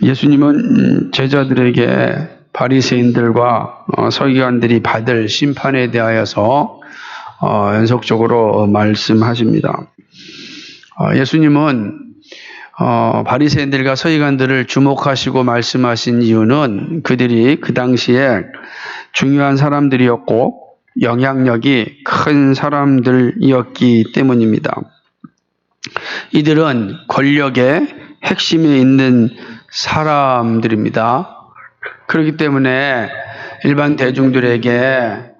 예수님은 제자들에게 바리새인들과 서기관들이 받을 심판에 대하여서 연속적으로 말씀하십니다. 예수님은 바리새인들과 서기관들을 주목하시고 말씀하신 이유는 그들이 그 당시에 중요한 사람들이었고 영향력이 큰 사람들이었기 때문입니다. 이들은 권력의 핵심에 있는 사람들입니다. 그렇기 때문에 일반 대중들에게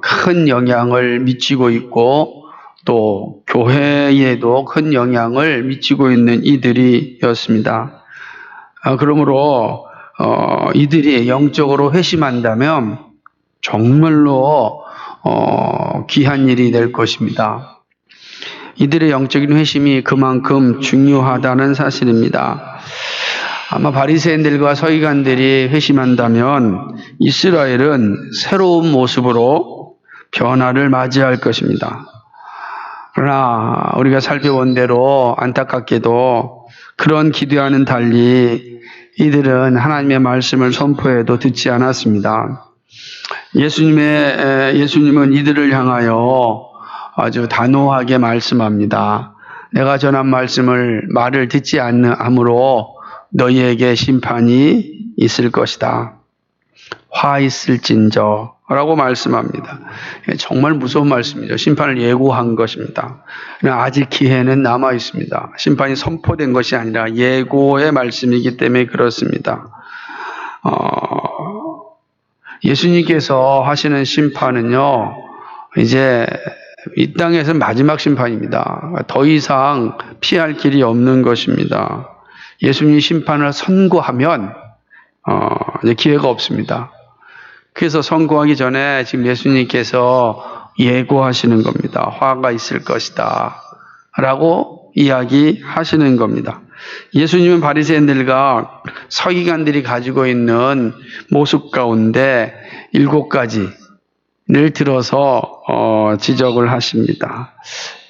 큰 영향을 미치고 있고 또 교회에도 큰 영향을 미치고 있는 이들이었습니다. 그러므로 이들이 영적으로 회심한다면 정말로 귀한 일이 될 것입니다. 이들의 영적인 회심이 그만큼 중요하다는 사실입니다. 아마 바리새인들과 서기관들이 회심한다면 이스라엘은 새로운 모습으로 변화를 맞이할 것입니다. 그러나 우리가 살펴본 대로 안타깝게도 그런 기대와는 달리 이들은 하나님의 말씀을 선포해도 듣지 않았습니다. 예수님은 이들을 향하여 아주 단호하게 말씀합니다. 내가 전한 말을 듣지 않으므로 너희에게 심판이 있을 것이다. 화 있을진저 라고 말씀합니다. 정말 무서운 말씀이죠. 심판을 예고한 것입니다. 아직 기회는 남아 있습니다. 심판이 선포된 것이 아니라 예고의 말씀이기 때문에 그렇습니다. 예수님께서 하시는 심판은요, 이제 이 땅에서 마지막 심판입니다. 더 이상 피할 길이 없는 것입니다. 예수님이 심판을 선고하면 이제 기회가 없습니다. 그래서 선고하기 전에 지금 예수님께서 예고하시는 겁니다. 화가 있을 것이다 라고 이야기하시는 겁니다. 예수님은 바리새인들과 서기관들이 가지고 있는 모습 가운데 7가지를 들어서 지적을 하십니다.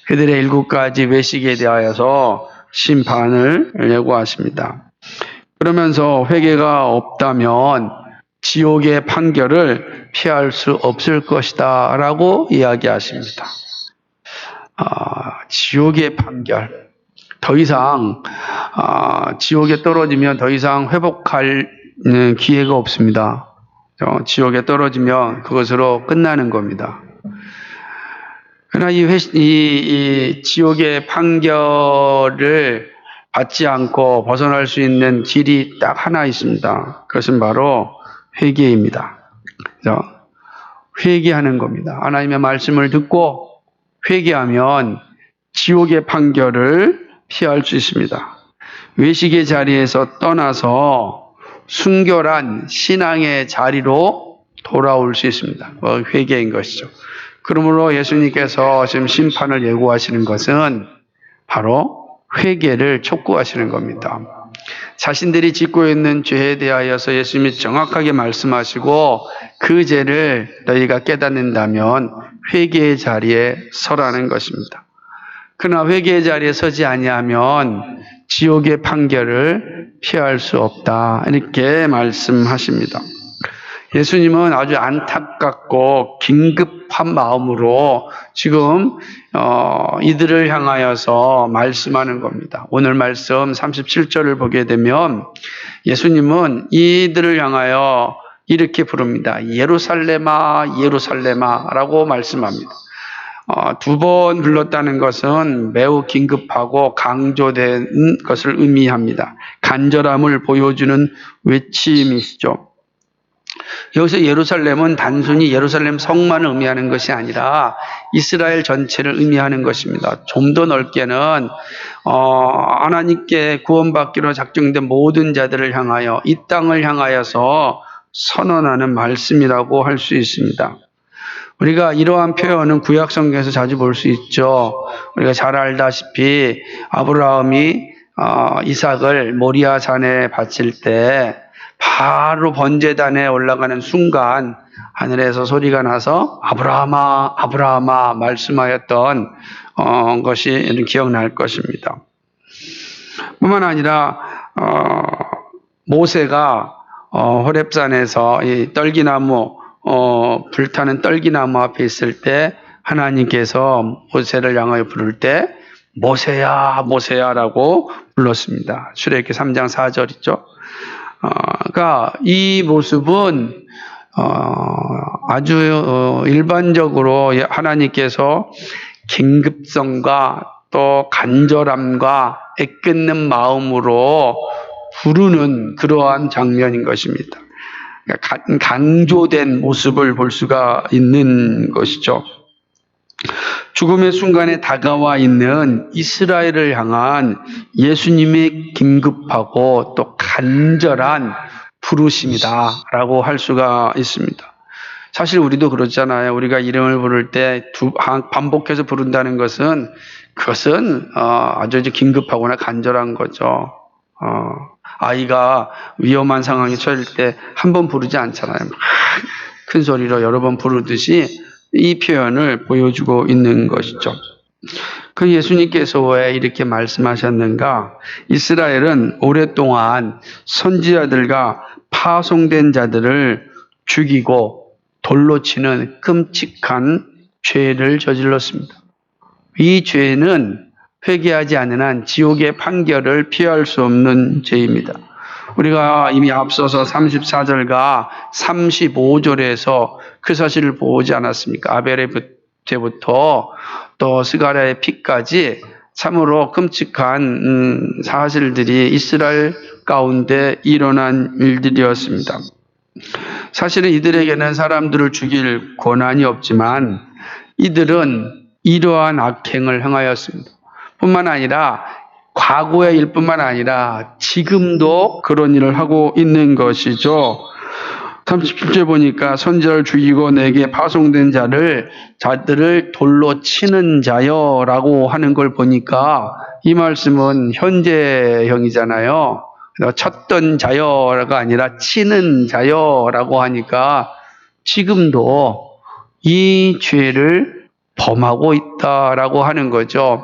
그들의 7가지 외식에 대하여서 심판을 예고하십니다. 그러면서 회개가 없다면 지옥의 판결을 피할 수 없을 것이다 라고 이야기하십니다. 지옥의 판결. 더 이상 지옥에 떨어지면 더 이상 회복할 기회가 없습니다. 지옥에 떨어지면 그것으로 끝나는 겁니다. 그러나 이 지옥의 판결을 받지 않고 벗어날 수 있는 길이 딱 하나 있습니다. 그것은 바로 회개입니다. 그래서 회개하는 겁니다. 하나님의 말씀을 듣고 회개하면 지옥의 판결을 피할 수 있습니다. 외식의 자리에서 떠나서 순결한 신앙의 자리로 돌아올 수 있습니다. 회개인 것이죠. 그러므로 예수님께서 지금 심판을 예고하시는 것은 바로 회개를 촉구하시는 겁니다. 자신들이 짓고 있는 죄에 대하여서 예수님이 정확하게 말씀하시고 그 죄를 너희가 깨닫는다면 회개의 자리에 서라는 것입니다. 그러나 회개의 자리에 서지 아니하면 지옥의 판결을 피할 수 없다 이렇게 말씀하십니다. 예수님은 아주 안타깝고 긴급한 마음으로 지금 이들을 향하여서 말씀하는 겁니다. 오늘 말씀 37절을 보게 되면 예수님은 이들을 향하여 이렇게 부릅니다. 예루살렘아 예루살렘아 라고 말씀합니다. 2번 불렀다는 것은 매우 긴급하고 강조된 것을 의미합니다. 간절함을 보여주는 외침이시죠. 여기서 예루살렘은 단순히 예루살렘 성만을 의미하는 것이 아니라 이스라엘 전체를 의미하는 것입니다. 좀 더 넓게는 하나님께 구원받기로 작정된 모든 자들을 향하여 이 땅을 향하여서 선언하는 말씀이라고 할 수 있습니다. 우리가 이러한 표현은 구약 성경에서 자주 볼 수 있죠. 우리가 잘 알다시피 아브라함이 이삭을 모리아 산에 바칠 때 바로 번제단에 올라가는 순간 하늘에서 소리가 나서 아브라함아 아브라함아 말씀하였던 것이 기억날 것입니다. 뿐만 아니라 모세가 호렙산에서 이 떨기나무 불타는 떨기나무 앞에 있을 때 하나님께서 모세를 향하여 부를 때 모세야 모세야라고 불렀습니다. 출애굽기 3장 4절이죠. 그러니까 이 모습은 아주 일반적으로 하나님께서 긴급성과 또 간절함과 애끓는 마음으로 부르는 그러한 장면인 것입니다. 강조된 모습을 볼 수가 있는 것이죠. 죽음의 순간에 다가와 있는 이스라엘을 향한 예수님의 긴급하고 또 간절한 부르심이다라고 할 수가 있습니다. 사실 우리도 그렇잖아요. 우리가 이름을 부를 때 반복해서 부른다는 것은 그것은 아주 긴급하거나 간절한 거죠. 아이가 위험한 상황에 처할 때 한 번 부르지 않잖아요. 큰 소리로 여러 번 부르듯이 이 표현을 보여주고 있는 것이죠. 그 예수님께서 왜 이렇게 말씀하셨는가? 이스라엘은 오랫동안 선지자들과 파송된 자들을 죽이고 돌로 치는 끔찍한 죄를 저질렀습니다. 이 죄는 회개하지 않는 한 지옥의 판결을 피할 수 없는 죄입니다. 우리가 이미 앞서서 34절과 35절에서 그 사실을 보지 않았습니까? 아벨의 죄부터 또 스가랴의 피까지 참으로 끔찍한 사실들이 이스라엘 가운데 일어난 일들이었습니다. 사실은 이들에게는 사람들을 죽일 권한이 없지만 이들은 이러한 악행을 행하였습니다. 뿐만 아니라 과거의 일뿐만 아니라 지금도 그런 일을 하고 있는 것이죠. 37절 보니까 선지자를 죽이고 내게 파송된 자들을 돌로 치는 자여라고 하는 걸 보니까 이 말씀은 현재형이잖아요. 쳤던 자여가 아니라 치는 자여라고 하니까 지금도 이 죄를 범하고 있다라고 하는 거죠.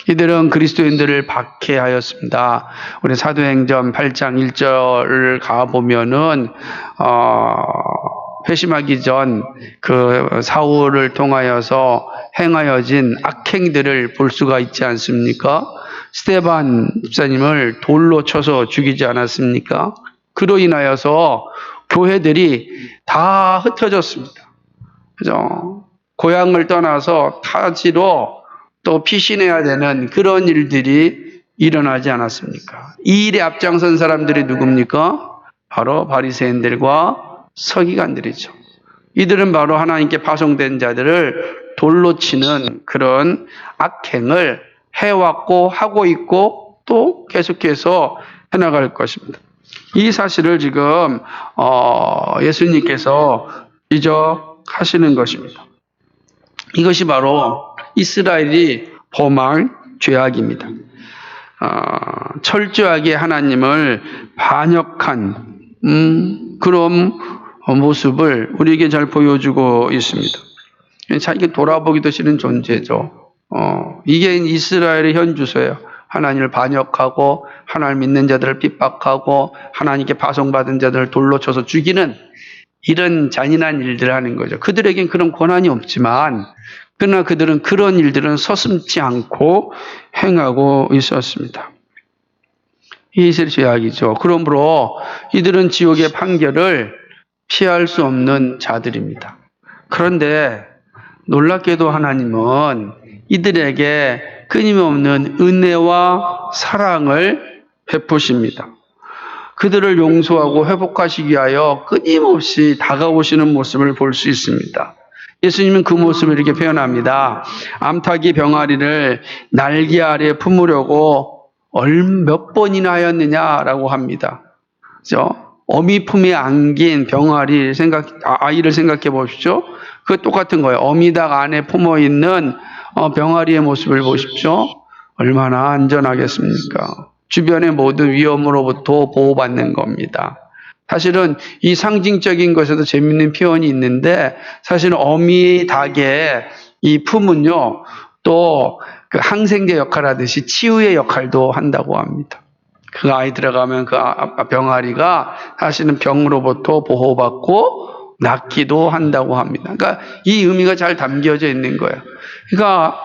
이들은 그리스도인들을 박해하였습니다. 우리 사도행전 8장 1절을 가보면은 회심하기 전 그 사울을 통하여서 행하여진 악행들을 볼 수가 있지 않습니까? 스데반 집사님을 돌로 쳐서 죽이지 않았습니까? 그로 인하여서 교회들이 다 흩어졌습니다. 그죠? 고향을 떠나서 타지로 또 피신해야 되는 그런 일들이 일어나지 않았습니까? 이 일에 앞장선 사람들이 누굽니까? 바로 바리새인들과 서기관들이죠. 이들은 바로 하나님께 파송된 자들을 돌로 치는 그런 악행을 해왔고 하고 있고 또 계속해서 해나갈 것입니다. 이 사실을 지금 예수님께서 지적하시는 것입니다. 이것이 바로 이스라엘이 범할 죄악입니다. 철저하게 하나님을 반역한 그런 모습을 우리에게 잘 보여주고 있습니다. 자기가 돌아보기도 싫은 존재죠. 이게 이스라엘의 현주소예요. 하나님을 반역하고 하나님을 믿는 자들을 핍박하고 하나님께 파송받은 자들을 돌로 쳐서 죽이는 이런 잔인한 일들을 하는 거죠. 그들에겐 그런 권한이 없지만 그러나 그들은 그런 일들은 서슴지 않고 행하고 있었습니다. 이것이 죄악이죠. 그러므로 이들은 지옥의 판결을 피할 수 없는 자들입니다. 그런데 놀랍게도 하나님은 이들에게 끊임없는 은혜와 사랑을 베푸십니다. 그들을 용서하고 회복하시기 위하여 끊임없이 다가오시는 모습을 볼 수 있습니다. 예수님은 그 모습을 이렇게 표현합니다. 암탉이 병아리를 날개 아래 품으려고 몇 번이나 하였느냐라고 합니다. 그죠? 어미 품에 안긴 병아리 아이를 생각해 보십시오. 그 똑같은 거예요. 어미닭 안에 품어 있는 병아리의 모습을 보십시오. 얼마나 안전하겠습니까? 주변의 모든 위험으로부터 보호받는 겁니다. 사실은 이 상징적인 것에도 재미있는 표현이 있는데 사실은 어미 닭의 이 품은요 또 그 항생제 역할하듯이 치유의 역할도 한다고 합니다. 그 아이 들어가면 그 병아리가 사실은 병으로부터 보호받고 낫기도 한다고 합니다. 그러니까 이 의미가 잘 담겨져 있는 거예요. 그러니까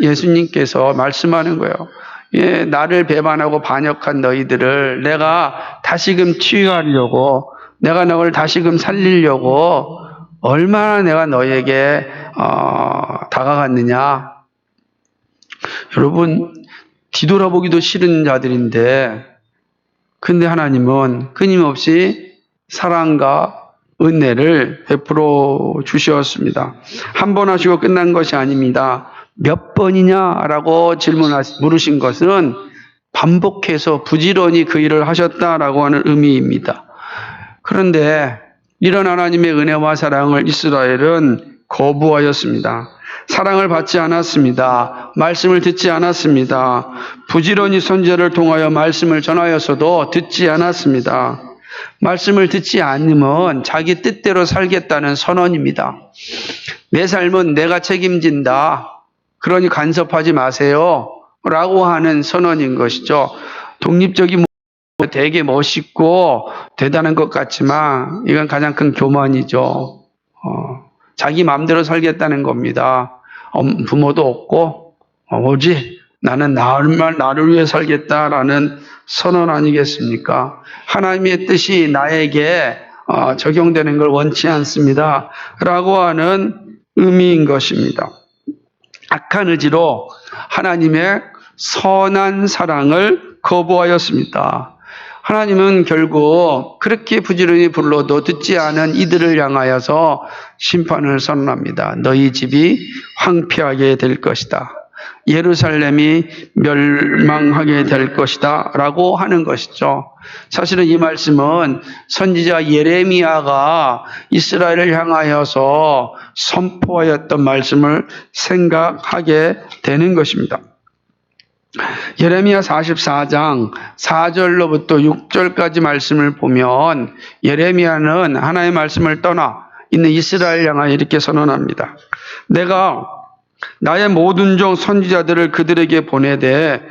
예수님께서 말씀하는 거예요. 예, 나를 배반하고 반역한 너희들을 내가 다시금 치유하려고, 내가 너를 다시금 살리려고 얼마나 내가 너에게 다가갔느냐. 여러분, 뒤돌아보기도 싫은 자들인데, 근데 하나님은 끊임없이 사랑과 은혜를 베풀어 주셨습니다. 한 번 하시고 끝난 것이 아닙니다. 몇 번이냐라고 물으신 것은 반복해서 부지런히 그 일을 하셨다라고 하는 의미입니다. 그런데 이런 하나님의 은혜와 사랑을 이스라엘은 거부하였습니다. 사랑을 받지 않았습니다. 말씀을 듣지 않았습니다. 부지런히 선지자를 통하여 말씀을 전하였어도 듣지 않았습니다. 말씀을 듣지 않으면 자기 뜻대로 살겠다는 선언입니다. 내 삶은 내가 책임진다. 그러니 간섭하지 마세요. 라고 하는 선언인 것이죠. 독립적인 되게 멋있고 대단한 것 같지만 이건 가장 큰 교만이죠. 자기 마음대로 살겠다는 겁니다. 부모도 없고 오직 나는 나를 위해 살겠다라는 선언 아니겠습니까? 하나님의 뜻이 나에게 적용되는 걸 원치 않습니다. 라고 하는 의미인 것입니다. 악한 의지로 하나님의 선한 사랑을 거부하였습니다. 하나님은 결국 그렇게 부지런히 불러도 듣지 않은 이들을 향하여서 심판을 선언합니다. 너희 집이 황폐하게 될 것이다. 예루살렘이 멸망하게 될 것이다. 라고 하는 것이죠. 사실은 이 말씀은 선지자 예레미야가 이스라엘을 향하여서 선포하였던 말씀을 생각하게 되는 것입니다. 예레미야 44장 4절로부터 6절까지 말씀을 보면 예레미야는 하나님의 말씀을 떠나 있는 이스라엘 향하여 이렇게 선언합니다. 내가 나의 모든 종 선지자들을 그들에게 보내되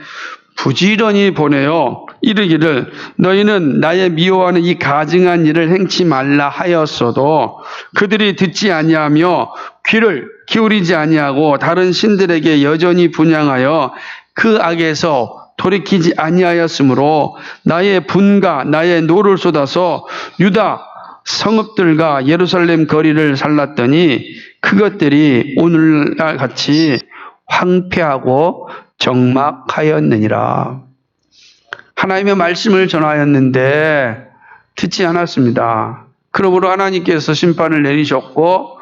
부지런히 보내어 이르기를 너희는 나의 미워하는 이 가증한 일을 행치 말라 하였어도 그들이 듣지 아니하며 귀를 기울이지 아니하고 다른 신들에게 여전히 분향하여 그 악에서 돌이키지 아니하였으므로 나의 분과 나의 노를 쏟아서 유다 성읍들과 예루살렘 거리를 살랐더니 그것들이 오늘날 같이 황폐하고 적막하였느니라. 하나님의 말씀을 전하였는데 듣지 않았습니다. 그러므로 하나님께서 심판을 내리셨고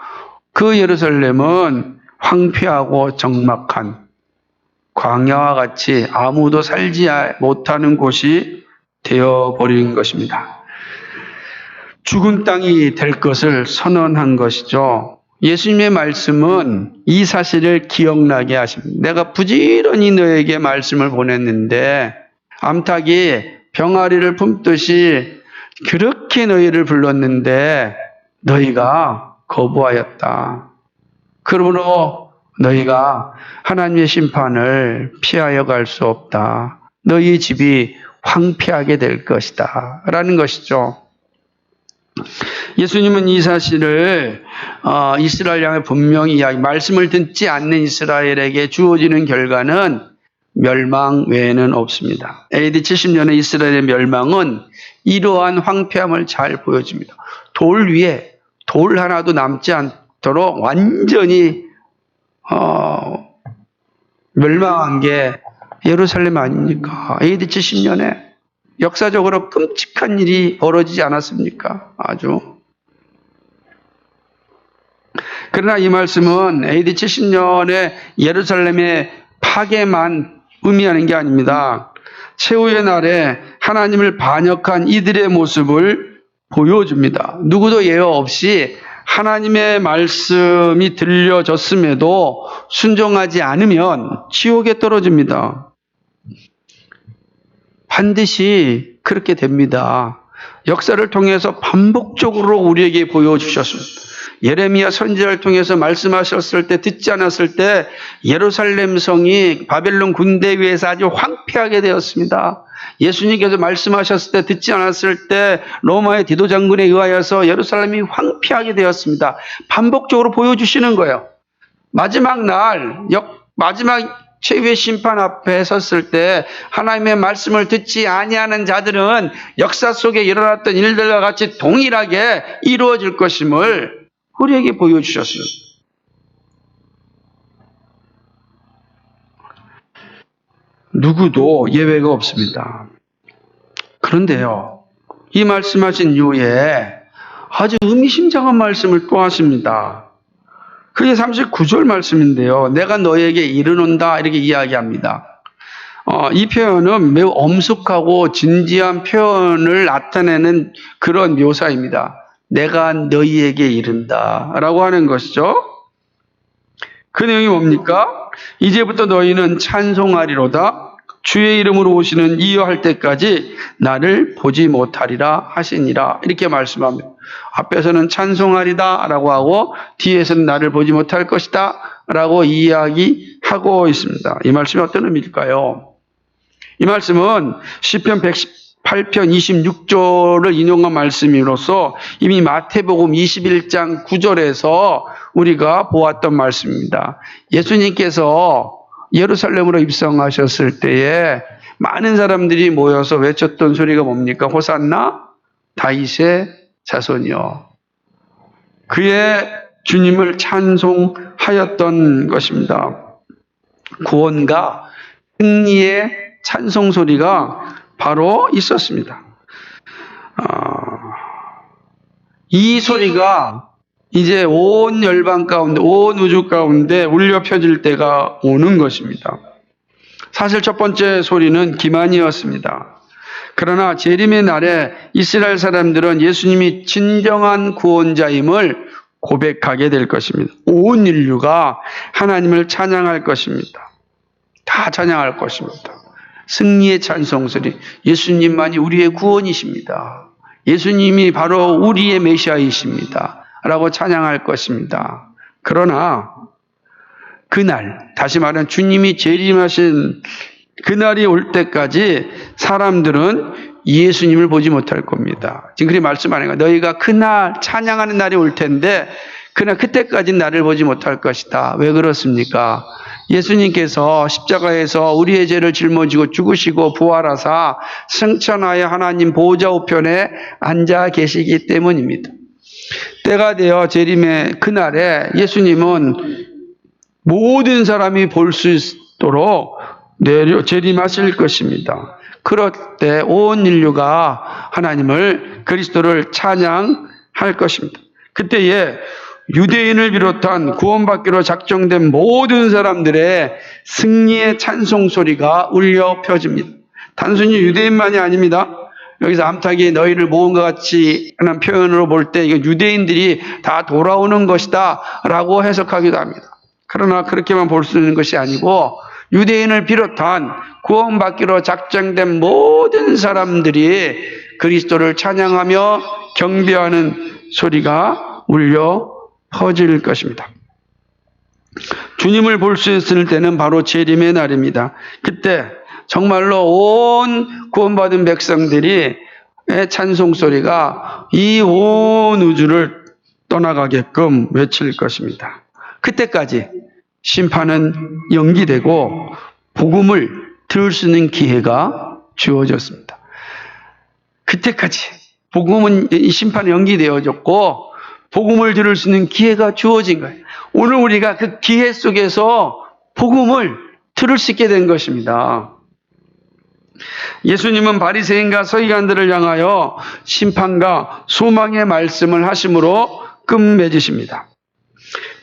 그 예루살렘은 황폐하고 적막한 광야와 같이 아무도 살지 못하는 곳이 되어버린 것입니다. 죽은 땅이 될 것을 선언한 것이죠. 예수님의 말씀은 이 사실을 기억나게 하십니다. 내가 부지런히 너에게 말씀을 보냈는데 암탉이 병아리를 품듯이 그렇게 너희를 불렀는데 너희가 거부하였다. 그러므로 너희가 하나님의 심판을 피하여 갈 수 없다. 너희 집이 황폐하게 될 것이다. 라는 것이죠. 예수님은 이 사실을 이스라엘 향해 분명히 말씀을 듣지 않는 이스라엘에게 주어지는 결과는 멸망 외에는 없습니다. AD 70년의 이스라엘의 멸망은 이러한 황폐함을 잘 보여줍니다. 돌 위에 돌 하나도 남지 않도록 완전히 멸망한 게 예루살렘 아닙니까? AD 70년에 역사적으로 끔찍한 일이 벌어지지 않았습니까? 아주. 그러나 이 말씀은 AD 70년에 예루살렘의 파괴만 의미하는 게 아닙니다. 최후의 날에 하나님을 반역한 이들의 모습을 보여줍니다. 누구도 예외 없이 하나님의 말씀이 들려졌음에도 순종하지 않으면 지옥에 떨어집니다. 반드시 그렇게 됩니다. 역사를 통해서 반복적으로 우리에게 보여주셨습니다. 예레미야 선지자를 통해서 말씀하셨을 때 듣지 않았을 때 예루살렘 성이 바벨론 군대에 의해서 아주 황폐하게 되었습니다. 예수님께서 말씀하셨을 때 듣지 않았을 때 로마의 디도 장군에 의하여서 예루살렘이 황폐하게 되었습니다. 반복적으로 보여주시는 거예요. 마지막 날, 마지막 최후의 심판 앞에 섰을 때 하나님의 말씀을 듣지 아니하는 자들은 역사 속에 일어났던 일들과 같이 동일하게 이루어질 것임을 우리에게 보여주셨습니다. 누구도 예외가 없습니다. 그런데요, 이 말씀하신 이후에 아주 의미심장한 말씀을 또 하십니다. 그게 39절 말씀인데요. 내가 너에게 이르노다 이렇게 이야기합니다. 이 표현은 매우 엄숙하고 진지한 표현을 나타내는 그런 묘사입니다. 내가 너희에게 이른다 라고 하는 것이죠. 그 내용이 뭡니까? 이제부터 너희는 찬송하리로다. 주의 이름으로 오시는 이여 할 때까지 나를 보지 못하리라 하시니라. 이렇게 말씀합니다. 앞에서는 찬송하리다 라고 하고 뒤에서는 나를 보지 못할 것이다 라고 이야기하고 있습니다. 이 말씀이 어떤 의미일까요? 이 말씀은 시편 118편 26절을 인용한 말씀으로서 이미 마태복음 21장 9절에서 우리가 보았던 말씀입니다. 예수님께서 예루살렘으로 입성하셨을 때에 많은 사람들이 모여서 외쳤던 소리가 뭡니까? 호산나 다윗의 자손이요. 그의 주님을 찬송하였던 것입니다. 구원과 승리의 찬송 소리가 바로 있었습니다. 이 소리가 이제 온 열방 가운데, 온 우주 가운데 울려 펴질 때가 오는 것입니다. 사실 첫 번째 소리는 기만이었습니다. 그러나 재림의 날에 이스라엘 사람들은 예수님이 진정한 구원자임을 고백하게 될 것입니다. 온 인류가 하나님을 찬양할 것입니다. 다 찬양할 것입니다. 승리의 찬송소리, 예수님만이 우리의 구원이십니다. 예수님이 바로 우리의 메시아이십니다. 라고 찬양할 것입니다. 그러나 그날, 다시 말하면 주님이 재림하신 그날이 올 때까지 사람들은 예수님을 보지 못할 겁니다. 지금 그렇게 말씀하는 거예요. 너희가 그날 찬양하는 날이 올 텐데 그때까지 나를 보지 못할 것이다. 왜 그렇습니까? 예수님께서 십자가에서 우리의 죄를 짊어지고 죽으시고 부활하사 승천하여 하나님 보좌 우편에 앉아 계시기 때문입니다. 때가 되어 재림의 그날에 예수님은 모든 사람이 볼 수 있도록 재림하실 것입니다. 그럴 때 온 인류가 하나님을 그리스도를 찬양할 것입니다. 그때에 유대인을 비롯한 구원받기로 작정된 모든 사람들의 승리의 찬송 소리가 울려 펴집니다. 단순히 유대인만이 아닙니다. 여기서 암탉이 너희를 모은 것 같이 하는 표현으로 볼 때 이거 유대인들이 다 돌아오는 것이다 라고 해석하기도 합니다. 그러나 그렇게만 볼 수 있는 것이 아니고 유대인을 비롯한 구원받기로 작정된 모든 사람들이 그리스도를 찬양하며 경배하는 소리가 울려 퍼질 것입니다. 주님을 볼 수 있을 때는 바로 재림의 날입니다. 그때 정말로 온 구원받은 백성들이 찬송 소리가 이 온 우주를 떠나가게끔 외칠 것입니다. 그때까지 심판은 연기되고 복음을 들을 수 있는 기회가 주어졌습니다. 그때까지 복음은 심판이 연기되어졌고 복음을 들을 수 있는 기회가 주어진 거예요. 오늘 우리가 그 기회 속에서 복음을 들을 수 있게 된 것입니다. 예수님은 바리새인과 서기관들을 향하여 심판과 소망의 말씀을 하심으로 끝맺으십니다.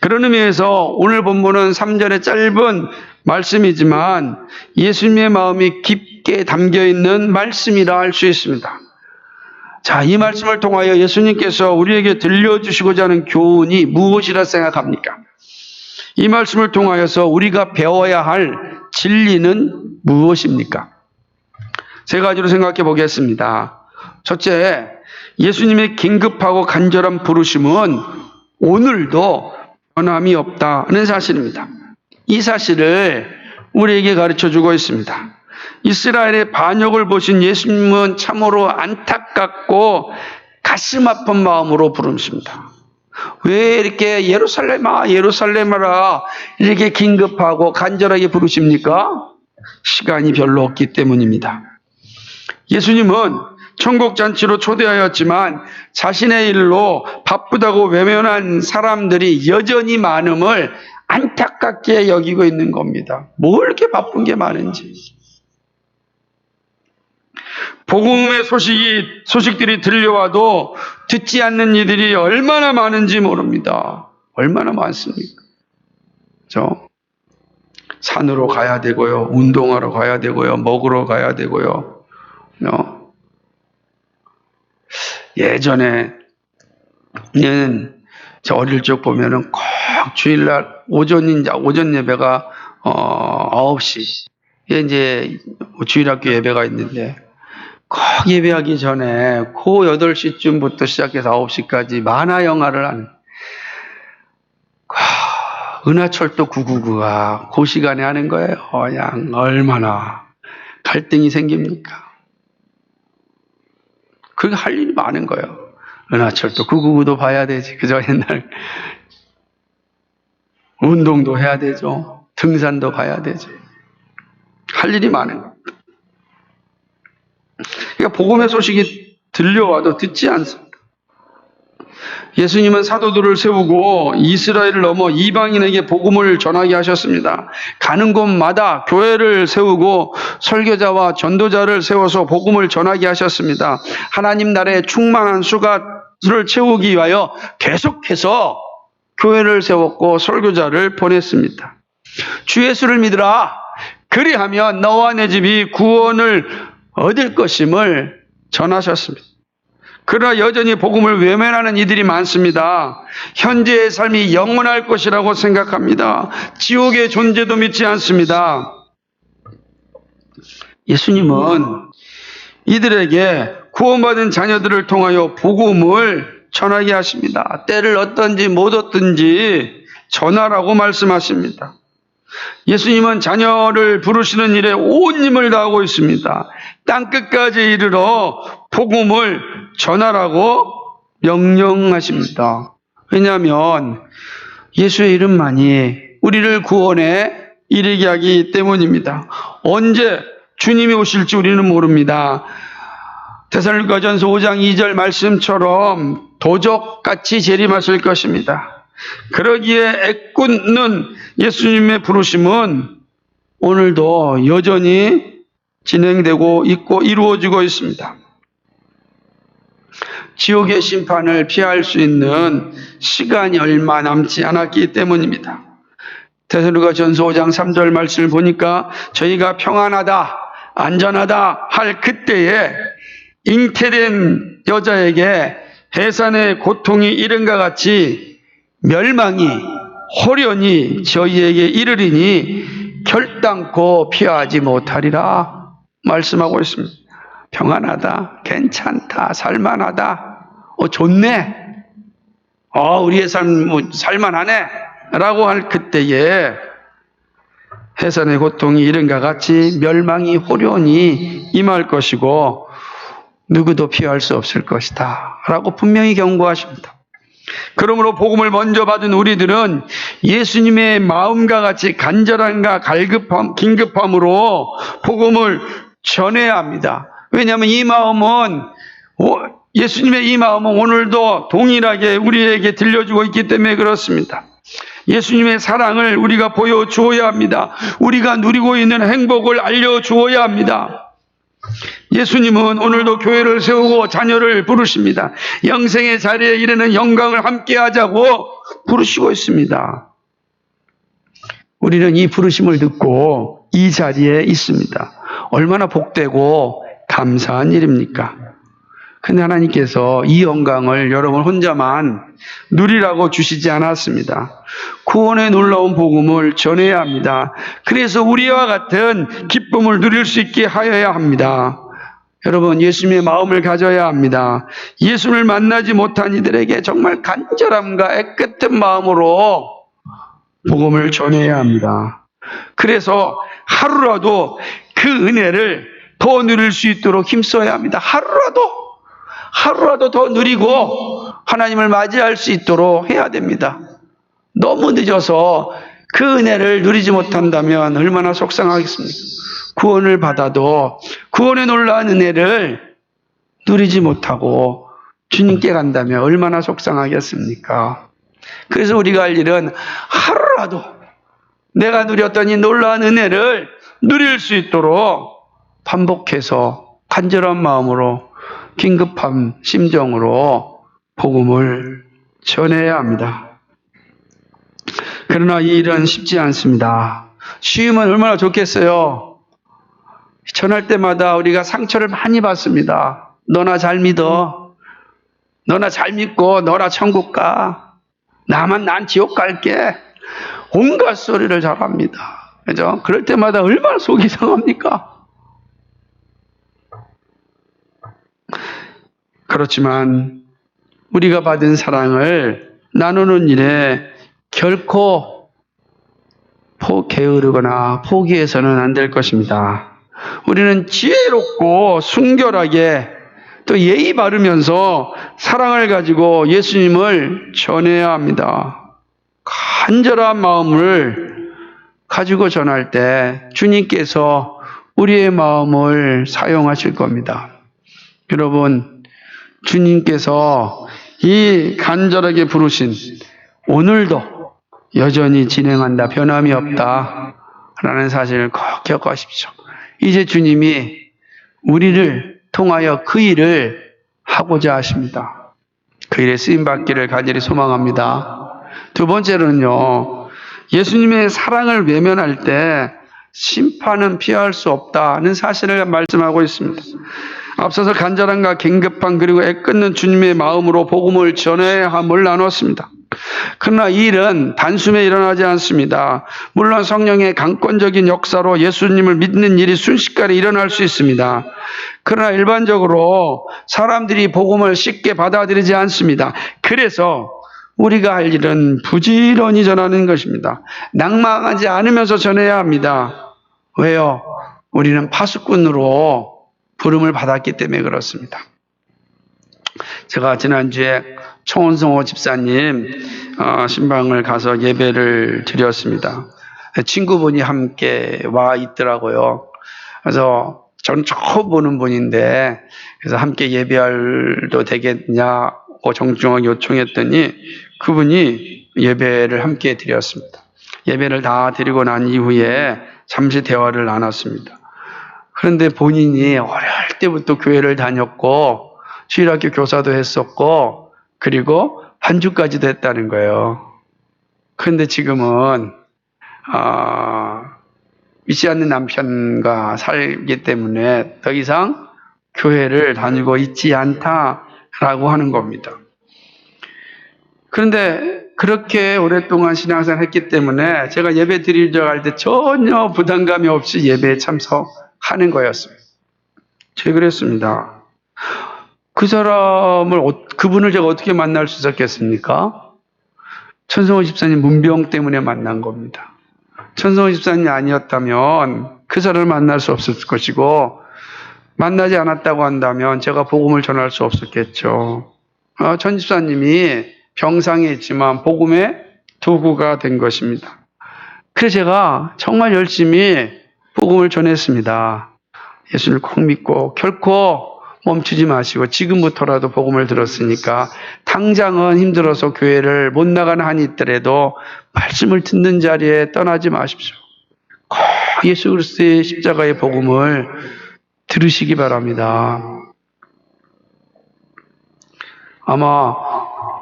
그런 의미에서 오늘 본문은 3절의 짧은 말씀이지만 예수님의 마음이 깊게 담겨있는 말씀이라 할 수 있습니다. 자, 이 말씀을 통하여 예수님께서 우리에게 들려주시고자 하는 교훈이 무엇이라 생각합니까? 이 말씀을 통하여서 우리가 배워야 할 진리는 무엇입니까? 세 가지로 생각해 보겠습니다. 첫째, 예수님의 긴급하고 간절한 부르심은 오늘도 변함이 없다는 사실입니다. 이 사실을 우리에게 가르쳐 주고 있습니다. 이스라엘의 반역을 보신 예수님은 참으로 안타깝고 가슴 아픈 마음으로 부르십니다. 왜 이렇게 예루살렘아 예루살렘아 이렇게 긴급하고 간절하게 부르십니까? 시간이 별로 없기 때문입니다. 예수님은 천국잔치로 초대하였지만 자신의 일로 바쁘다고 외면한 사람들이 여전히 많음을 안타깝게 여기고 있는 겁니다. 뭐 이렇게 바쁜 게 많은지. 복음의 소식들이 들려와도 듣지 않는 이들이 얼마나 많은지 모릅니다. 얼마나 많습니까? 산으로 가야 되고요. 운동하러 가야 되고요. 먹으러 가야 되고요. 예전에는 저 어릴 적 보면은 꼭 주일날 오전 예배가 9시에 이제 주일학교 예배가 있는데 꼭 예배하기 전에 그 8시쯤부터 시작해서 9시까지 만화 영화를 하는 은하철도 999가 그 시간에 하는 거예요. 그냥 얼마나 갈등이 생깁니까? 그게 할 일이 많은 거예요. 은하철도 999도 봐야 되지. 그죠? 옛날 운동도 해야 되죠. 등산도 가야 되죠. 할 일이 많은 거예요. 그러니까 복음의 소식이 들려와도 듣지 않습니다. 예수님은 사도들을 세우고 이스라엘을 넘어 이방인에게 복음을 전하게 하셨습니다. 가는 곳마다 교회를 세우고 설교자와 전도자를 세워서 복음을 전하게 하셨습니다. 하나님 나라의 충만한 수를 채우기 위하여 계속해서 교회를 세웠고 설교자를 보냈습니다. 주 예수를 믿으라. 그리하면 너와 내 집이 구원을 얻을 것임을 전하셨습니다. 그러나 여전히 복음을 외면하는 이들이 많습니다. 현재의 삶이 영원할 것이라고 생각합니다. 지옥의 존재도 믿지 않습니다. 예수님은 이들에게 구원받은 자녀들을 통하여 복음을 전하게 하십니다. 때를 얻든지 못 얻든지 전하라고 말씀하십니다. 예수님은 자녀를 부르시는 일에 온 힘을 다하고 있습니다. 땅끝까지 이르러 복음을 전하라고 명령하십니다. 왜냐하면 예수의 이름만이 우리를 구원에 이르게 하기 때문입니다. 언제 주님이 오실지 우리는 모릅니다. 데살로니가전서 5장 2절 말씀처럼 도적같이 재림하실 것입니다. 그러기에 애꿎는 예수님의 부르심은 오늘도 여전히 진행되고 있고 이루어지고 있습니다. 지옥의 심판을 피할 수 있는 시간이 얼마 남지 않았기 때문입니다. 데살로니가전서 5장 3절 말씀을 보니까 저희가 평안하다, 안전하다 할 그때에 잉태된 여자에게 해산의 고통이 이른과 같이 멸망이 호련히 저희에게 이르리니 결단코 피하지 못하리라 말씀하고 있습니다. 평안하다, 괜찮다, 살만하다, 좋네, 우리의 삶 살만하네 라고 할 그때에 해산의 고통이 이른과 같이 멸망이 호련히 임할 것이고 누구도 피할 수 없을 것이다 라고 분명히 경고하십니다. 그러므로 복음을 먼저 받은 우리들은 예수님의 마음과 같이 간절함과 긴급함으로 복음을 전해야 합니다. 왜냐하면 이 마음은 예수님의 이 마음은 오늘도 동일하게 우리에게 들려주고 있기 때문에 그렇습니다. 예수님의 사랑을 우리가 보여주어야 합니다. 우리가 누리고 있는 행복을 알려주어야 합니다. 예수님은 오늘도 교회를 세우고 자녀를 부르십니다. 영생의 자리에 이르는 영광을 함께 하자고 부르시고 있습니다. 우리는 이 부르심을 듣고 이 자리에 있습니다. 얼마나 복되고 감사한 일입니까? 근데 하나님께서 이 영광을 여러분 혼자만 누리라고 주시지 않았습니다. 구원의 놀라운 복음을 전해야 합니다. 그래서 우리와 같은 기쁨을 누릴 수 있게 하여야 합니다. 여러분, 예수님의 마음을 가져야 합니다. 예수를 만나지 못한 이들에게 정말 간절함과 애틋한 마음으로 복음을 전해야 합니다. 그래서 하루라도 그 은혜를 더 누릴 수 있도록 힘써야 합니다. 하루라도 더 누리고 하나님을 맞이할 수 있도록 해야 됩니다. 너무 늦어서 그 은혜를 누리지 못한다면 얼마나 속상하겠습니까? 구원을 받아도 구원의 놀라운 은혜를 누리지 못하고 주님께 간다면 얼마나 속상하겠습니까? 그래서 우리가 할 일은 하루라도 내가 누렸던 이 놀라운 은혜를 누릴 수 있도록 반복해서 간절한 마음으로 긴급한 심정으로 복음을 전해야 합니다. 그러나 이 일은 쉽지 않습니다. 쉬우면 얼마나 좋겠어요. 전할 때마다 우리가 상처를 많이 받습니다. 너나 잘 믿어. 너나 잘 믿고 너나 천국 가. 난 지옥 갈게. 온갖 소리를 잘합니다. 그죠? 그럴 때마다 얼마나 속이 상합니까? 그렇지만 우리가 받은 사랑을 나누는 일에 결코 게으르거나 포기해서는 안 될 것입니다. 우리는 지혜롭고 순결하게 또 예의 바르면서 사랑을 가지고 예수님을 전해야 합니다. 간절한 마음을 가지고 전할 때 주님께서 우리의 마음을 사용하실 겁니다. 여러분, 주님께서 이 간절하게 부르신 오늘도 여전히 진행한다, 변함이 없다 라는 사실을 꼭 기억하십시오. 이제 주님이 우리를 통하여 그 일을 하고자 하십니다. 그 일에 쓰임받기를 간절히 소망합니다. 두 번째로는요, 예수님의 사랑을 외면할 때 심판은 피할 수 없다는 사실을 말씀하고 있습니다. 앞서서 간절함과 긴급한 그리고 애끓는 주님의 마음으로 복음을 전해야 함을 나눴습니다. 그러나 이 일은 단숨에 일어나지 않습니다. 물론 성령의 강권적인 역사로 예수님을 믿는 일이 순식간에 일어날 수 있습니다. 그러나 일반적으로 사람들이 복음을 쉽게 받아들이지 않습니다. 그래서 우리가 할 일은 부지런히 전하는 것입니다. 낭망하지 않으면서 전해야 합니다. 왜요? 우리는 파수꾼으로 부름을 받았기 때문에 그렇습니다. 제가 지난주에 총원성호 집사님 신방을 가서 예배를 드렸습니다. 친구분이 함께 와 있더라고요. 그래서 저는 처음 보는 분인데, 그래서 함께 예배할도 되겠냐고 정중하게 요청했더니 그분이 예배를 함께 드렸습니다. 예배를 다 드리고 난 이후에 잠시 대화를 나눴습니다. 그런데 본인이 어릴 때부터 교회를 다녔고 주일학교 교사도 했었고 그리고 한주까지도 했다는 거예요. 그런데 지금은 믿지 않는 남편과 살기 때문에 더 이상 교회를 다니고 있지 않다라고 하는 겁니다. 그런데 그렇게 오랫동안 신앙생활을 했기 때문에 제가 예배 드리려고 할 때 전혀 부담감이 없이 예배에 참석하는 거였어요. 제가 그랬습니다. 그분을 제가 어떻게 만날 수 있었겠습니까? 천성호 집사님 문병 때문에 만난 겁니다. 천성호 집사님이 아니었다면 그 사람을 만날 수 없었을 것이고, 만나지 않았다고 한다면 제가 복음을 전할 수 없었겠죠. 천 집사님이 병상에 있지만 복음의 도구가 된 것입니다. 그래서 제가 정말 열심히 복음을 전했습니다. 예수를 꼭 믿고 결코 멈추지 마시고 지금부터라도 복음을 들었으니까 당장은 힘들어서 교회를 못 나가는 한이 있더라도 말씀을 듣는 자리에 떠나지 마십시오. 꼭 예수 그리스도의 십자가의 복음을 들으시기 바랍니다. 아마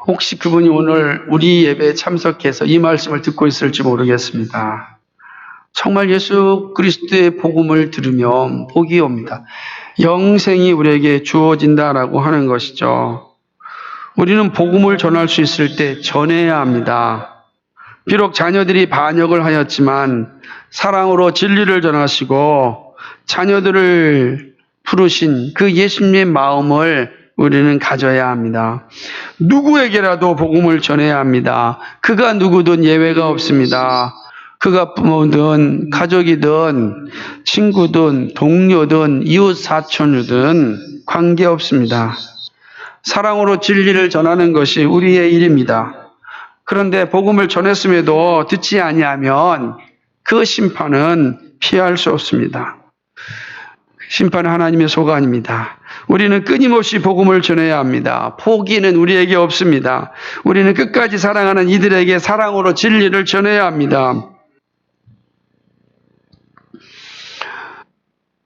혹시 그분이 오늘 우리 예배에 참석해서 이 말씀을 듣고 있을지 모르겠습니다. 정말 예수 그리스도의 복음을 들으면 복이 옵니다. 영생이 우리에게 주어진다라고 하는 것이죠. 우리는 복음을 전할 수 있을 때 전해야 합니다. 비록 자녀들이 반역을 하였지만 사랑으로 진리를 전하시고 자녀들을 부르신 그 예수님의 마음을 우리는 가져야 합니다. 누구에게라도 복음을 전해야 합니다. 그가 누구든 예외가 없습니다. 그가 부모든 가족이든 친구든 동료든 이웃 사촌이든 관계없습니다. 사랑으로 진리를 전하는 것이 우리의 일입니다. 그런데 복음을 전했음에도 듣지 아니하면 그 심판은 피할 수 없습니다. 심판은 하나님의 소관입니다. 우리는 끊임없이 복음을 전해야 합니다. 포기는 우리에게 없습니다. 우리는 끝까지 사랑하는 이들에게 사랑으로 진리를 전해야 합니다.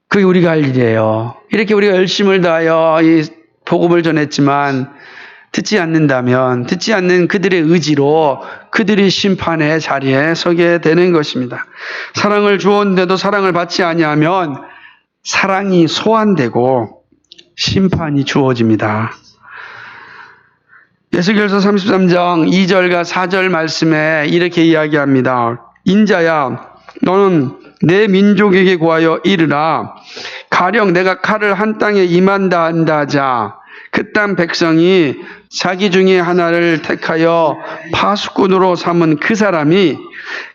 그게 우리가 할 일이에요. 이렇게 우리가 열심을 다하여 이 복음을 전했지만 듣지 않는다면 듣지 않는 그들의 의지로 그들이 심판의 자리에 서게 되는 것입니다. 사랑을 주었는데도 사랑을 받지 아니하면 사랑이 소환되고 심판이 주어집니다. 에스겔서 33장 2절과 4절 말씀에 이렇게 이야기합니다. 인자야, 너는 내 민족에게 구하여 이르라. 가령 내가 칼을 한 땅에 임한다 한다 하자. 그 땅 백성이 자기 중에 하나를 택하여 파수꾼으로 삼은 그 사람이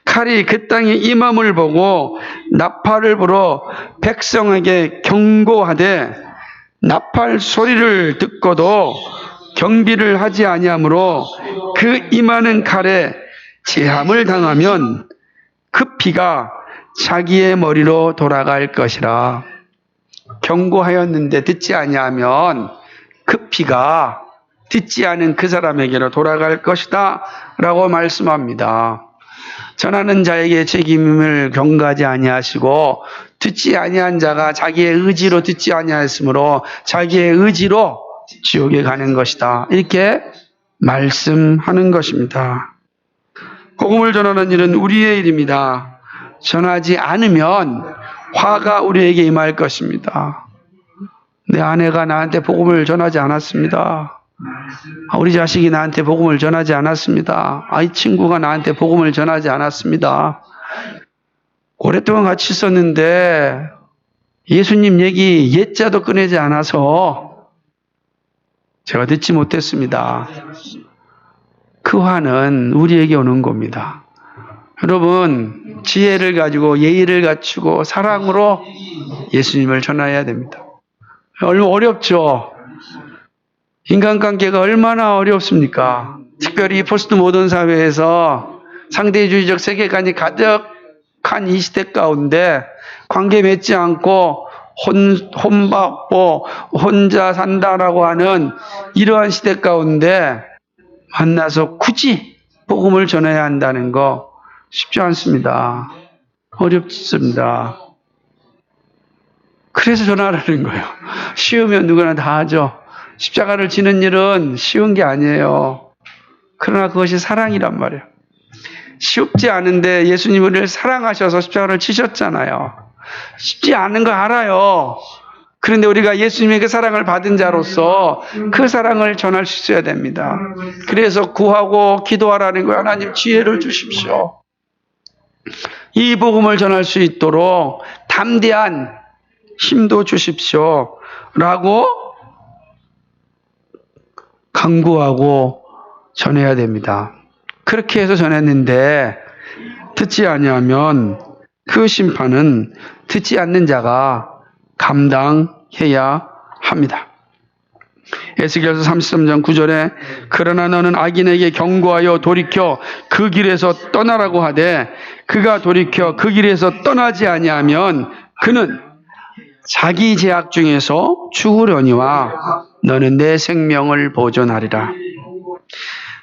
칼이 그 땅에 임함을 보고 나팔을 불어 백성에게 경고하되 나팔 소리를 듣고도 경비를 하지 아니하므로 그 임하는 칼에 제함을 당하면 그 피가 자기의 머리로 돌아갈 것이라. 경고하였는데 듣지 아니하면 그 피가 듣지 않은 그 사람에게로 돌아갈 것이다 라고 말씀합니다. 전하는 자에게 책임을 경가하지 아니하시고 듣지 아니한 자가 자기의 의지로 듣지 아니하였으므로 자기의 의지로 지옥에 가는 것이다. 이렇게 말씀하는 것입니다. 복음을 전하는 일은 우리의 일입니다. 전하지 않으면 화가 우리에게 임할 것입니다. 내 아내가 나한테 복음을 전하지 않았습니다. 우리 자식이 나한테 복음을 전하지 않았습니다. 이 친구가 나한테 복음을 전하지 않았습니다. 오랫동안 같이 있었는데 예수님 얘기 옛자도 꺼내지 않아서 제가 듣지 못했습니다. 그 화는 우리에게 오는 겁니다. 여러분, 지혜를 가지고 예의를 갖추고 사랑으로 예수님을 전해야 됩니다. 얼마나 어렵죠? 인간관계가 얼마나 어렵습니까? 특별히 포스트 모던 사회에서 상대주의적 세계관이 가득한 이 시대 가운데 관계 맺지 않고 혼밥고 혼자 산다라고 하는 이러한 시대 가운데 만나서 굳이 복음을 전해야 한다는 거 쉽지 않습니다. 어렵습니다. 그래서 전하라는 거예요. 쉬우면 누구나 다 하죠. 십자가를 지는 일은 쉬운 게 아니에요. 그러나 그것이 사랑이란 말이에요. 쉽지 않은데 예수님이 우리를 사랑하셔서 십자가를 지셨잖아요. 쉽지 않은 거 알아요. 그런데 우리가 예수님의 그 사랑을 받은 자로서 그 사랑을 전할 수 있어야 됩니다. 그래서 구하고 기도하라는 거예요. 하나님 지혜를 주십시오. 이 복음을 전할 수 있도록 담대한 힘도 주십시오. 라고 강구하고 전해야 됩니다. 그렇게 해서 전했는데 듣지 아니하면 그 심판은 듣지 않는 자가 감당해야 합니다. 에스겔서 33장 9절에 그러나 너는 악인에게 경고하여 돌이켜 그 길에서 떠나라고 하되 그가 돌이켜 그 길에서 떠나지 아니하면 그는 자기 죄악 중에서 죽으려니와 너는 내 생명을 보존하리라.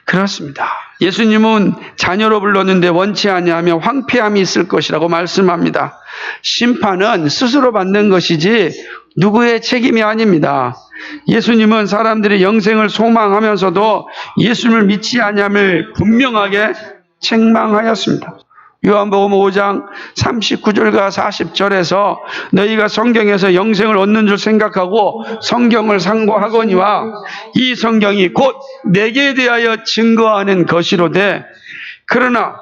그렇습니다. 예수님은 자녀로 불렀는데 원치 아니하면 황폐함이 있을 것이라고 말씀합니다. 심판은 스스로 받는 것이지 누구의 책임이 아닙니다. 예수님은 사람들이 영생을 소망하면서도 예수님을 믿지 아니함을 분명하게 책망하였습니다. 요한복음 5장 39절과 40절에서 너희가 성경에서 영생을 얻는 줄 생각하고 성경을 상고하거니와 이 성경이 곧 내게 대하여 증거하는 것이로되 그러나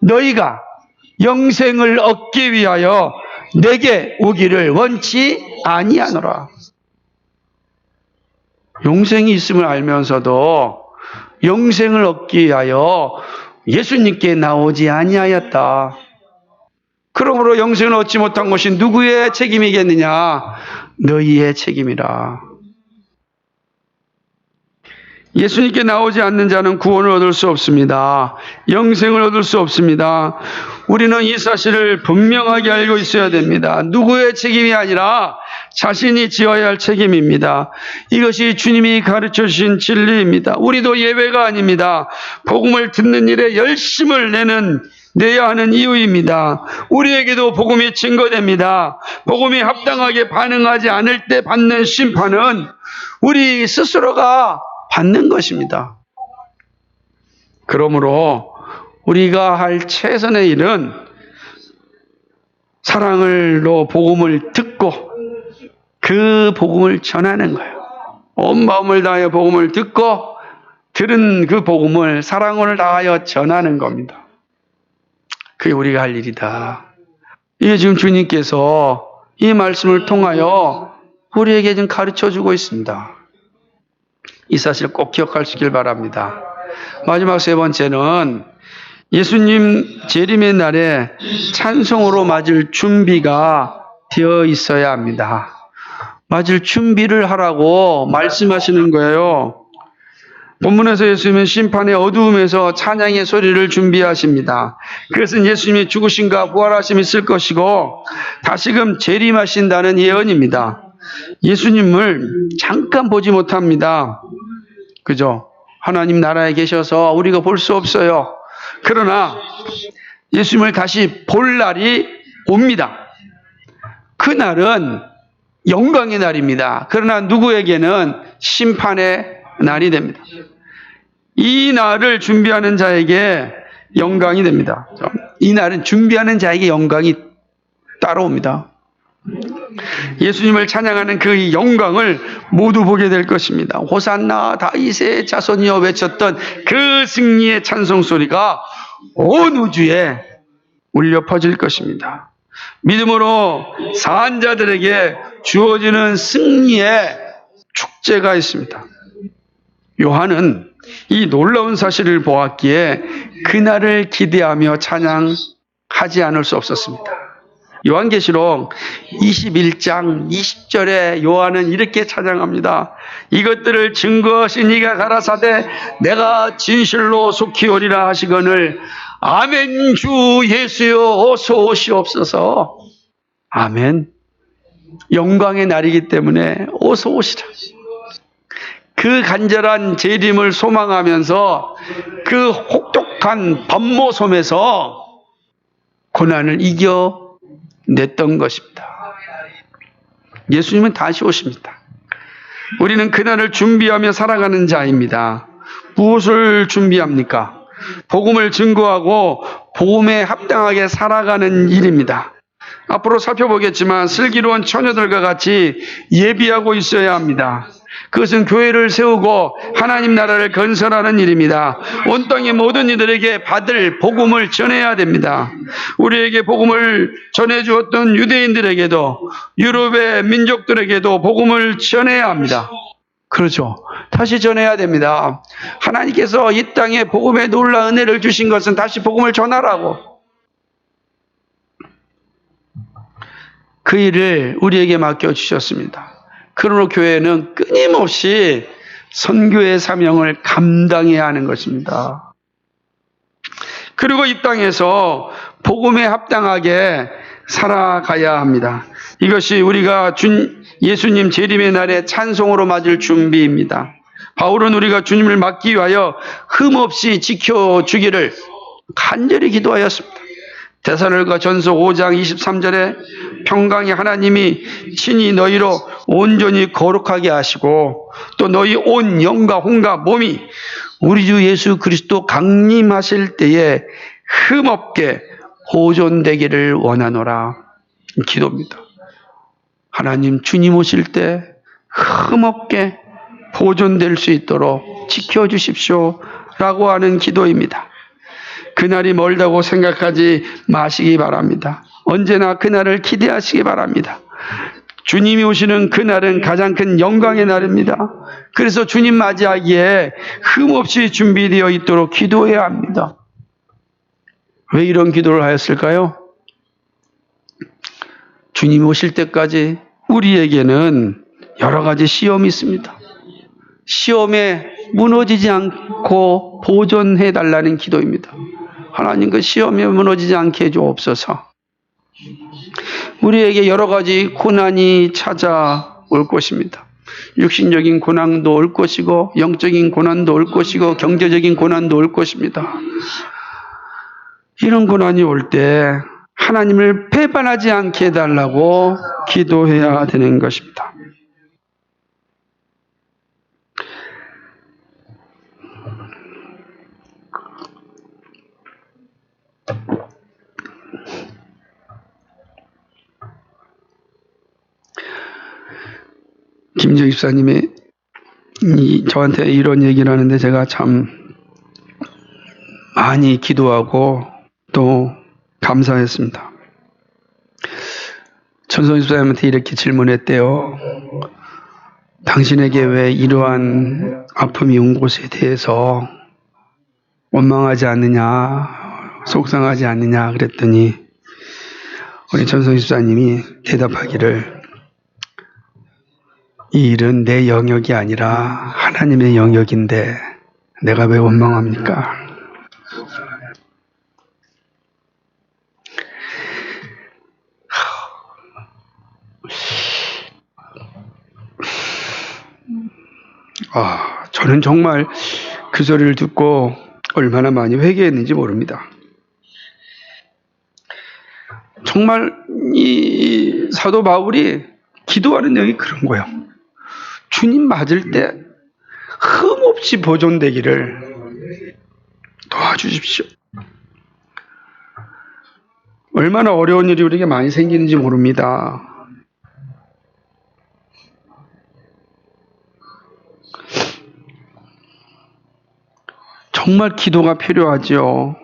너희가 영생을 얻기 위하여 내게 오기를 원치 아니하노라. 영생이 있음을 알면서도 영생을 얻기 위하여 예수님께 나오지 아니하였다. 그러므로 영생을 얻지 못한 것이 누구의 책임이겠느냐? 너희의 책임이라. 예수님께 나오지 않는 자는 구원을 얻을 수 없습니다. 영생을 얻을 수 없습니다. 우리는 이 사실을 분명하게 알고 있어야 됩니다. 누구의 책임이 아니라 자신이 지어야 할 책임입니다. 이것이 주님이 가르쳐 주신 진리입니다. 우리도 예외가 아닙니다. 복음을 듣는 일에 열심을 내야 하는 이유입니다. 우리에게도 복음이 증거됩니다. 복음이 합당하게 반응하지 않을 때 받는 심판은 우리 스스로가 받는 것입니다. 그러므로 우리가 할 최선의 일은 사랑으로 복음을 듣고 그 복음을 전하는 거예요. 온 마음을 다하여 복음을 듣고 들은 그 복음을 사랑을 다하여 전하는 겁니다. 그게 우리가 할 일이다. 이게 지금 주님께서 이 말씀을 통하여 우리에게 지금 가르쳐주고 있습니다. 이 사실을 꼭 기억하시길 바랍니다. 마지막 세 번째는 예수님 재림의 날에 찬송으로 맞을 준비가 되어 있어야 합니다. 맞을 준비를 하라고 말씀하시는 거예요. 본문에서 예수님은 심판의 어두움에서 찬양의 소리를 준비하십니다. 그것은 예수님이 죽으심과 부활하심이 있을 것이고 다시금 재림하신다는 예언입니다. 예수님을 잠깐 보지 못합니다. 그죠? 하나님 나라에 계셔서 우리가 볼 수 없어요. 그러나 예수님을 다시 볼 날이 옵니다. 그 날은 영광의 날입니다. 그러나 누구에게는 심판의 날이 됩니다. 이 날을 준비하는 자에게 영광이 됩니다. 이 날은 준비하는 자에게 영광이 따라옵니다. 예수님을 찬양하는 그 영광을 모두 보게 될 것입니다. 호산나 다윗의 자손이여 외쳤던 그 승리의 찬송 소리가 온 우주에 울려 퍼질 것입니다. 믿음으로 사한 자들에게 주어지는 승리의 축제가 있습니다. 요한은 이 놀라운 사실을 보았기에 그날을 기대하며 찬양하지 않을 수 없었습니다. 요한계시록 21장 20절에 요한은 이렇게 찬양합니다. 이것들을 증거하신 이가 가라사대 내가 진실로 속히 오리라 하시거늘 아멘. 주 예수여 어서 오시옵소서. 아멘. 영광의 날이기 때문에 어서 오시라. 그 간절한 재림을 소망하면서 그 혹독한 밤모섬에서 고난을 이겨냈던 것입니다. 예수님은 다시 오십니다. 우리는 그날을 준비하며 살아가는 자입니다. 무엇을 준비합니까? 복음을 증거하고 복음에 합당하게 살아가는 일입니다. 앞으로 살펴보겠지만 슬기로운 처녀들과 같이 예비하고 있어야 합니다. 그것은 교회를 세우고 하나님 나라를 건설하는 일입니다. 온 땅의 모든 이들에게 받을 복음을 전해야 됩니다. 우리에게 복음을 전해주었던 유대인들에게도 유럽의 민족들에게도 복음을 전해야 합니다. 그렇죠. 다시 전해야 됩니다. 하나님께서 이 땅에 복음의 놀라운 은혜를 주신 것은 다시 복음을 전하라고. 그 일을 우리에게 맡겨주셨습니다. 그러므로 교회는 끊임없이 선교의 사명을 감당해야 하는 것입니다. 그리고 이 땅에서 복음에 합당하게 살아가야 합니다. 이것이 우리가 예수님 재림의 날에 찬송으로 맞을 준비입니다. 바울은 우리가 주님을 맞기 위하여 흠없이 지켜주기를 간절히 기도하였습니다. 데살로니가 전서 5장 23절에 평강의 하나님이 친히 너희로 온전히 거룩하게 하시고 또 너희 온 영과 혼과 몸이 우리 주 예수 그리스도 강림하실 때에 흠없게 보존되기를 원하노라. 기도입니다. 하나님 주님 오실 때 흠없게 보존될 수 있도록 지켜주십시오 라고 하는 기도입니다. 그날이 멀다고 생각하지 마시기 바랍니다. 언제나 그날을 기대하시기 바랍니다. 주님이 오시는 그날은 가장 큰 영광의 날입니다. 그래서 주님 맞이하기에 흠없이 준비되어 있도록 기도해야 합니다. 왜 이런 기도를 하였을까요? 주님 오실 때까지 우리에게는 여러 가지 시험이 있습니다. 시험에 무너지지 않고 보존해 달라는 기도입니다. 하나님 그 시험에 무너지지 않게 해주옵소서. 우리에게 여러 가지 고난이 찾아올 것입니다. 육신적인 고난도 올 것이고 영적인 고난도 올 것이고 경제적인 고난도 올 것입니다. 이런 고난이 올 때 하나님을 배반하지 않게 해달라고 기도해야 되는 것입니다. 김정 집사님이 저한테 이런 얘기를 하는데 제가 참 많이 기도하고 또 감사했습니다. 천성 집사님한테 이렇게 질문했대요. 당신에게 왜 이러한 아픔이 온 것에 대해서 원망하지 않느냐, 속상하지 않느냐 그랬더니 우리 천성 집사님이 대답하기를 이 일은 내 영역이 아니라 하나님의 영역인데 내가 왜 원망합니까? 저는 정말 그 소리를 듣고 얼마나 많이 회개했는지 모릅니다. 정말 이 사도 바울이 기도하는 내용이 그런 거예요. 주님 맞을 때 흠없이 보존되기를 도와주십시오. 얼마나 어려운 일이 우리에게 많이 생기는지 모릅니다. 정말 기도가 필요하죠.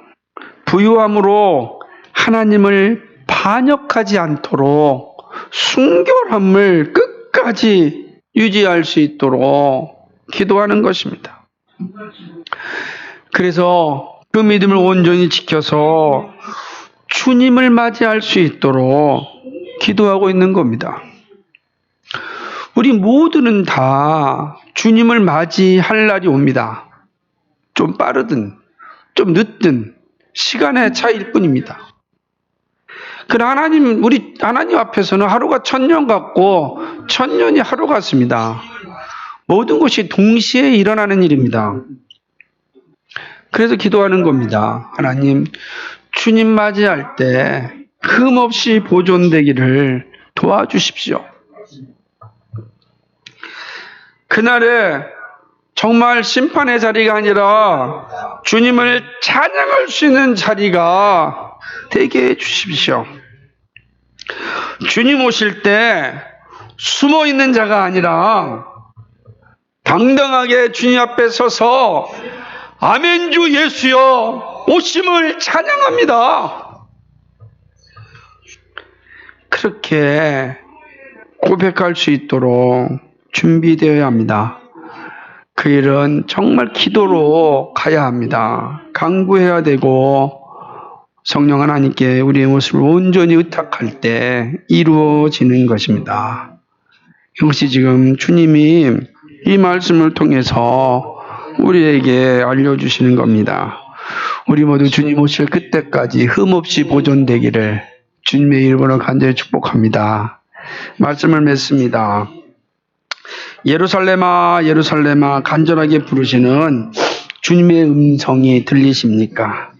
부유함으로 하나님을 반역하지 않도록 순결함을 끝까지 유지할 수 있도록 기도하는 것입니다. 그래서 그 믿음을 온전히 지켜서 주님을 맞이할 수 있도록 기도하고 있는 겁니다. 우리 모두는 다 주님을 맞이할 날이 옵니다. 좀 빠르든 좀 늦든 시간의 차이일 뿐입니다. 그러나 우리 하나님 앞에서는 하루가 1000년 같고 1000년이 하루 같습니다. 모든 것이 동시에 일어나는 일입니다. 그래서 기도하는 겁니다. 하나님, 주님 맞이할 때 흠없이 보존되기를 도와주십시오. 그날에 정말 심판의 자리가 아니라 주님을 찬양할 수 있는 자리가 되게 해주십시오. 주님 오실 때 숨어 있는 자가 아니라 당당하게 주님 앞에 서서 아멘 주 예수여 오심을 찬양합니다. 그렇게 고백할 수 있도록 준비되어야 합니다. 그 일은 정말 기도로 가야 합니다. 강구해야 되고 성령 하나님께 우리의 모습을 온전히 의탁할 때 이루어지는 것입니다. 이것이 지금 주님이 이 말씀을 통해서 우리에게 알려주시는 겁니다. 우리 모두 주님 오실 그때까지 흠없이 보존되기를 주님의 이름으로 간절히 축복합니다. 말씀을 맺습니다. 예루살렘아 예루살렘아 간절하게 부르시는 주님의 음성이 들리십니까?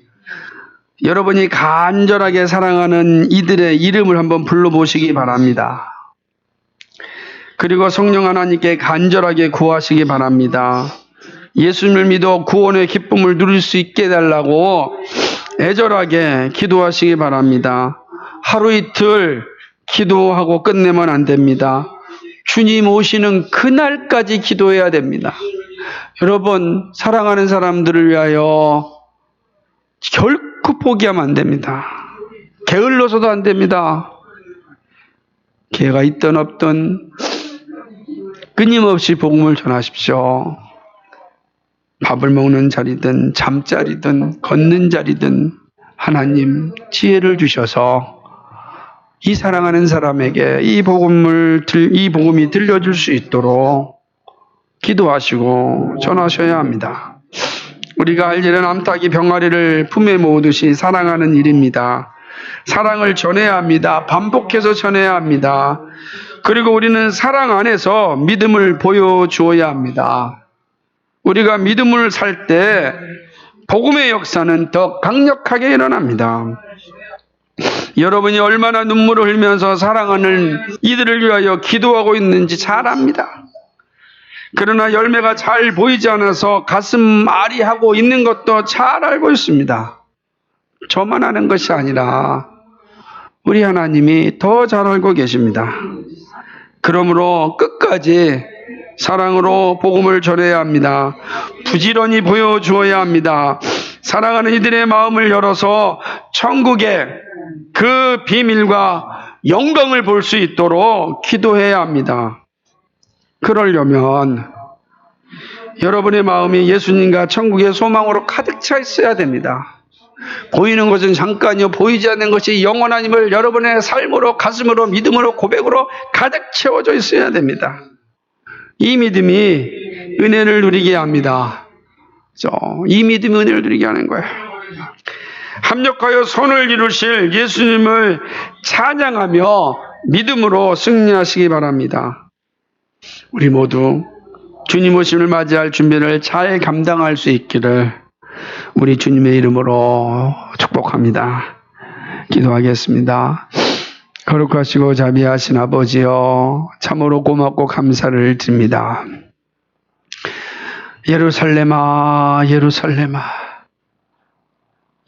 여러분이 간절하게 사랑하는 이들의 이름을 한번 불러보시기 바랍니다. 그리고 성령 하나님께 간절하게 구하시기 바랍니다. 예수님을 믿어 구원의 기쁨을 누릴 수 있게 해달라고 애절하게 기도하시기 바랍니다. 하루 이틀 기도하고 끝내면 안 됩니다. 주님 오시는 그날까지 기도해야 됩니다. 여러분, 사랑하는 사람들을 위하여 결코 포기하면 안 됩니다. 게을러서도 안 됩니다. 기회가 있든 없든 끊임없이 복음을 전하십시오. 밥을 먹는 자리든 잠자리든 걷는 자리든 하나님 지혜를 주셔서 이 사랑하는 사람에게 이 복음이 들려줄 수 있도록 기도하시고 전하셔야 합니다. 우리가 알지는 암탉이 병아리를 품에 모으듯이 사랑하는 일입니다. 사랑을 전해야 합니다. 반복해서 전해야 합니다. 그리고 우리는 사랑 안에서 믿음을 보여주어야 합니다. 우리가 믿음을 살 때 복음의 역사는 더 강력하게 일어납니다. 여러분이 얼마나 눈물을 흘리면서 사랑하는 이들을 위하여 기도하고 있는지 잘 압니다. 그러나 열매가 잘 보이지 않아서 가슴 아리하고 있는 것도 잘 알고 있습니다. 저만 아는 것이 아니라 우리 하나님이 더 잘 알고 계십니다. 그러므로 끝까지 사랑으로 복음을 전해야 합니다. 부지런히 보여주어야 합니다. 사랑하는 이들의 마음을 열어서 천국의 그 비밀과 영광을 볼 수 있도록 기도해야 합니다. 그러려면 여러분의 마음이 예수님과 천국의 소망으로 가득 차 있어야 됩니다. 보이는 것은 잠깐이요, 보이지 않는 것이 영원함을 여러분의 삶으로, 가슴으로, 믿음으로, 고백으로 가득 채워져 있어야 됩니다. 이 믿음이 은혜를 누리게 합니다. 이 믿음이 은혜를 누리게 하는 거예요. 합력하여 선을 이루실 예수님을 찬양하며 믿음으로 승리하시기 바랍니다. 우리 모두 주님 오심을 맞이할 준비를 잘 감당할 수 있기를 우리 주님의 이름으로 축복합니다. 기도하겠습니다. 거룩하시고 자비하신 아버지여, 참으로 고맙고 감사를 드립니다. 예루살렘아, 예루살렘아.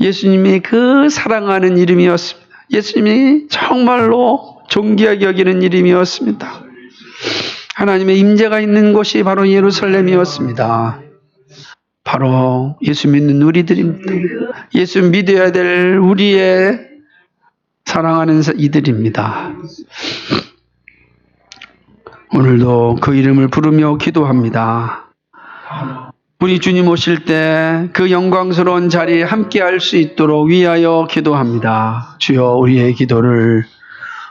예수님이 그 사랑하는 이름이었습니다. 예수님이 정말로 존귀하게 여기는 이름이었습니다. 하나님의 임재가 있는 곳이 바로 예루살렘이었습니다. 바로 예수 믿는 우리들입니다. 예수 믿어야 될 우리의 사랑하는 이들입니다. 오늘도 그 이름을 부르며 기도합니다. 우리 주님 오실 때 그 영광스러운 자리에 함께할 수 있도록 위하여 기도합니다. 주여, 우리의 기도를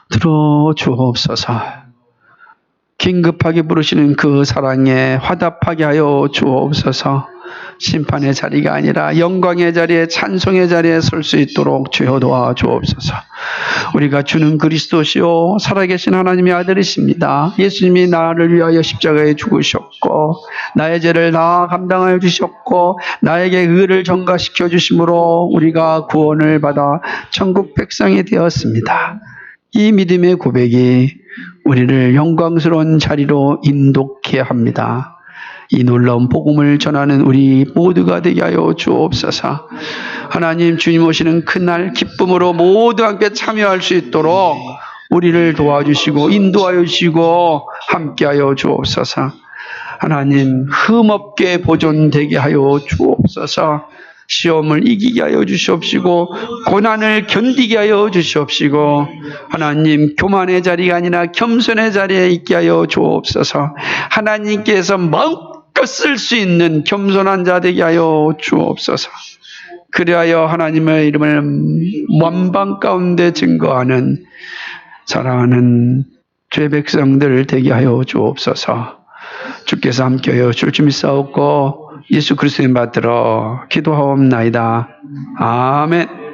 들어주옵소서. 긴급하게 부르시는 그 사랑에 화답하게 하여 주옵소서. 심판의 자리가 아니라 영광의 자리에, 찬송의 자리에 설 수 있도록 주여 도와주옵소서. 우리가 주는 그리스도시요 살아계신 하나님의 아들이십니다. 예수님이 나를 위하여 십자가에 죽으셨고 나의 죄를 다 감당하여 주셨고 나에게 의를 전가시켜 주심으로 우리가 구원을 받아 천국 백성이 되었습니다. 이 믿음의 고백이 우리를 영광스러운 자리로 인도케 합니다. 이 놀라운 복음을 전하는 우리 모두가 되게 하여 주옵소서. 하나님, 주님 오시는 그날 기쁨으로 모두 함께 참여할 수 있도록 우리를 도와주시고 인도하여 주시고 함께하여 주옵소서. 하나님, 흠없게 보존되게 하여 주옵소서. 시험을 이기게 하여 주시옵시고 고난을 견디게 하여 주시옵시고 하나님, 교만의 자리가 아니라 겸손의 자리에 있게 하여 주옵소서. 하나님께서 마음껏 쓸 수 있는 겸손한 자 되게 하여 주옵소서. 그리하여 하나님의 이름을 만방 가운데 증거하는 사랑하는 죄 백성들 되게 하여 주옵소서. 주께서 함께하여 줄 줄 믿사옵고 예수 그리스도의 받들어 기도하옵나이다. 아멘.